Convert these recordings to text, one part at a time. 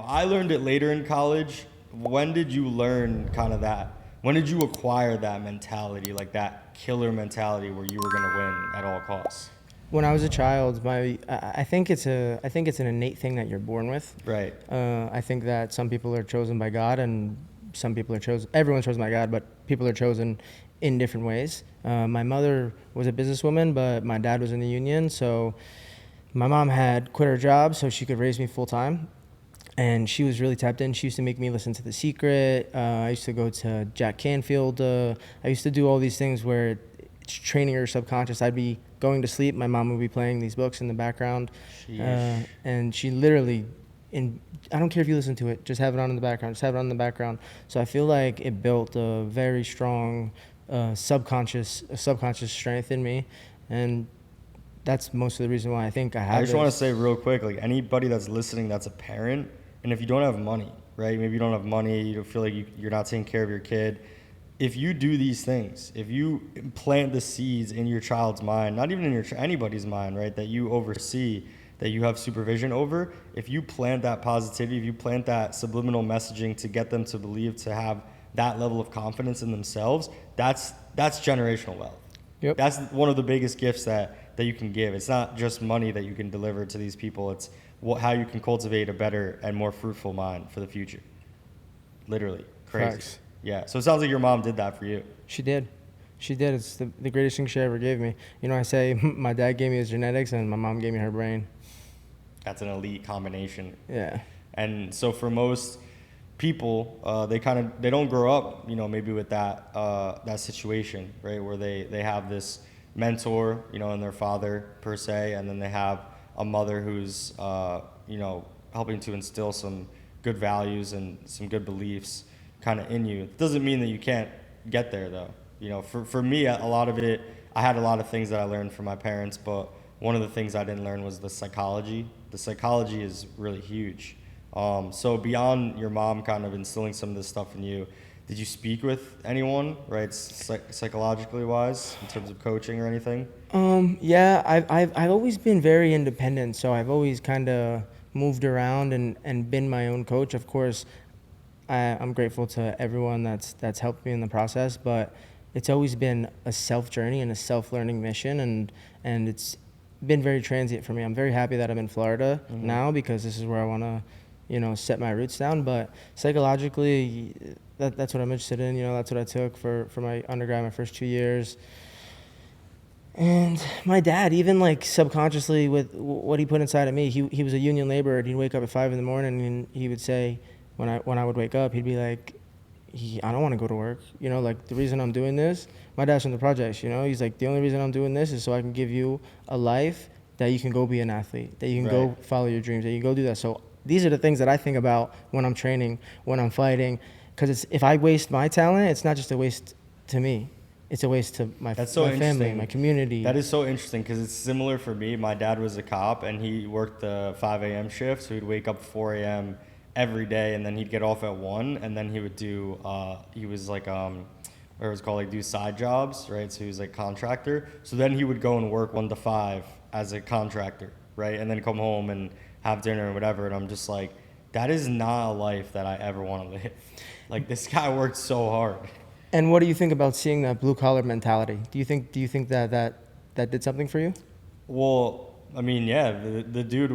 I learned it later in college. When did you learn kind of that? When did you acquire that mentality, like that killer mentality where you were going to win at all costs? When I was a child, I think it's an innate thing that you're born with. Right. I think that some people are chosen by God, and some people are chosen. Everyone's chosen by God, but people are chosen in different ways. My mother was a businesswoman, but my dad was in the union, so my mom had quit her job so she could raise me full time. And she was really tapped in. She used to make me listen to The Secret. I used to go to Jack Canfield. I used to do all these things where it's training her subconscious. I'd be going to sleep. My mom would be playing these books in the background. And she literally, I don't care if you listen to it, just have it on in the background. Just have it on in the background. So I feel like it built a very strong subconscious strength in me. And that's most of the reason why I think I have I just want to say real quick, like anybody that's listening that's a parent, and if you don't have money, right? Maybe you don't have money, you don't feel like you're not taking care of your kid. If you do these things, if you plant the seeds in your child's mind, not even in anybody's mind, right, that you oversee, that you have supervision over, if you plant that positivity, if you plant that subliminal messaging to get them to believe, to have that level of confidence in themselves, that's generational wealth. Yep. That's one of the biggest gifts that you can give. It's not just money that you can deliver to these people. It's how you can cultivate a better and more fruitful mind for the future. Literally. Crazy. Facts. Yeah. So it sounds like your mom did that for you. She did. It's the greatest thing she ever gave me. You know, I say my dad gave me his genetics and my mom gave me her brain. That's an elite combination. Yeah. And so for most people, they don't grow up, maybe with that situation, right, where they have this mentor, and their father per se, and then they have a mother who's helping to instill some good values and some good beliefs kind of in you. It doesn't mean that you can't get there though. For me, a lot of it, I had a lot of things that I learned from my parents, but one of the things I didn't learn was the psychology. The psychology is really huge. So beyond your mom kind of instilling some of this stuff in you, did you speak with anyone, right, psychologically wise, in terms of coaching or anything? Yeah, I've always been very independent, so I've always kind of moved around and been my own coach. Of course, I'm grateful to everyone that's helped me in the process, but it's always been a self journey and a self-learning mission, and it's been very transient for me. I'm very happy that I'm in Florida now because this is where I want to, set my roots down. But psychologically, that's what I'm interested in. That's what I took for my undergrad, my first 2 years. And my dad, even like subconsciously with what he put inside of me, he was a union laborer. And he'd wake up at 5 a.m. and he would say, when I would wake up, he'd be like, I don't want to go to work. Like the reason I'm doing this, my dad's from the projects, he's like, the only reason I'm doing this is so I can give you a life that you can go be an athlete, that you can go follow your dreams, that you can go do that. So these are the things that I think about when I'm training, when I'm fighting, because if I waste my talent, it's not just a waste to me. It's a waste to my family, my community. That is so interesting because it's similar for me. My dad was a cop and he worked the 5 a.m. shift, so he'd wake up 4 a.m. every day, and then he'd get off at 1, and then he would do he was like what it was called, like do side jobs, right? So he was like contractor. So then he would go and work 1 to 5 as a contractor, right? And then come home and have dinner and whatever. And I'm just like, that is not a life that I ever want to live. Like, this guy worked so hard. And what do you think about seeing that blue collar mentality? Do you think that did something for you? Well, I mean, yeah, the dude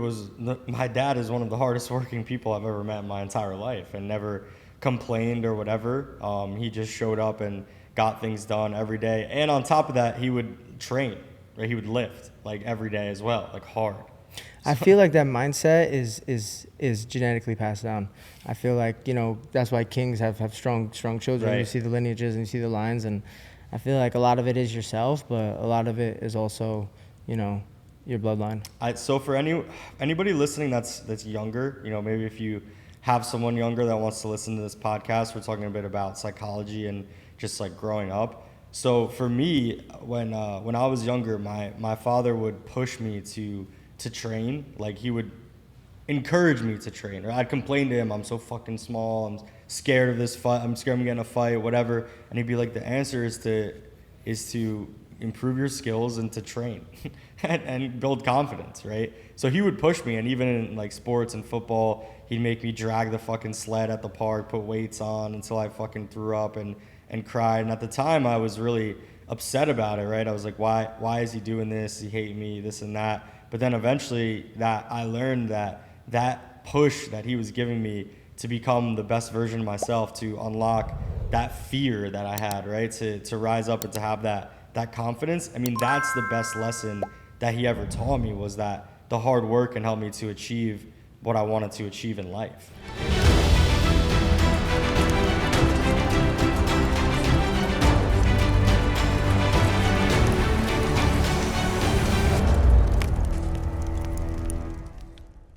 my dad is one of the hardest working people I've ever met in my entire life, and never complained or whatever. He just showed up and got things done every day. And on top of that, he would train, right? He would lift like every day as well, like hard. I feel like that mindset is genetically passed down. I feel like, that's why kings have strong children. Right. You see the lineages and you see the lines, and I feel like a lot of it is yourself, but a lot of it is also, your bloodline. So for anybody listening that's younger, maybe if you have someone younger that wants to listen to this podcast, we're talking a bit about psychology and just like growing up. So for me, when I was younger, my father would push me to train. Like, he would encourage me to train, or I'd complain to him, I'm so fucking small, I'm scared of this fight, I'm scared I'm getting a fight, whatever, and he'd be like, the answer is to improve your skills and to train and build confidence, right? So he would push me, and even in like sports and football, he'd make me drag the fucking sled at the park, put weights on until I fucking threw up and cried. And at the time, I was really upset about it, right? I was like, why is he doing this? He hate me, this and that. But then eventually, that I learned that push that he was giving me to become the best version of myself, to unlock that fear that I had, right? To rise up and to have that confidence. I mean, that's the best lesson that he ever taught me, was that the hard work can help me to achieve what I wanted to achieve in life.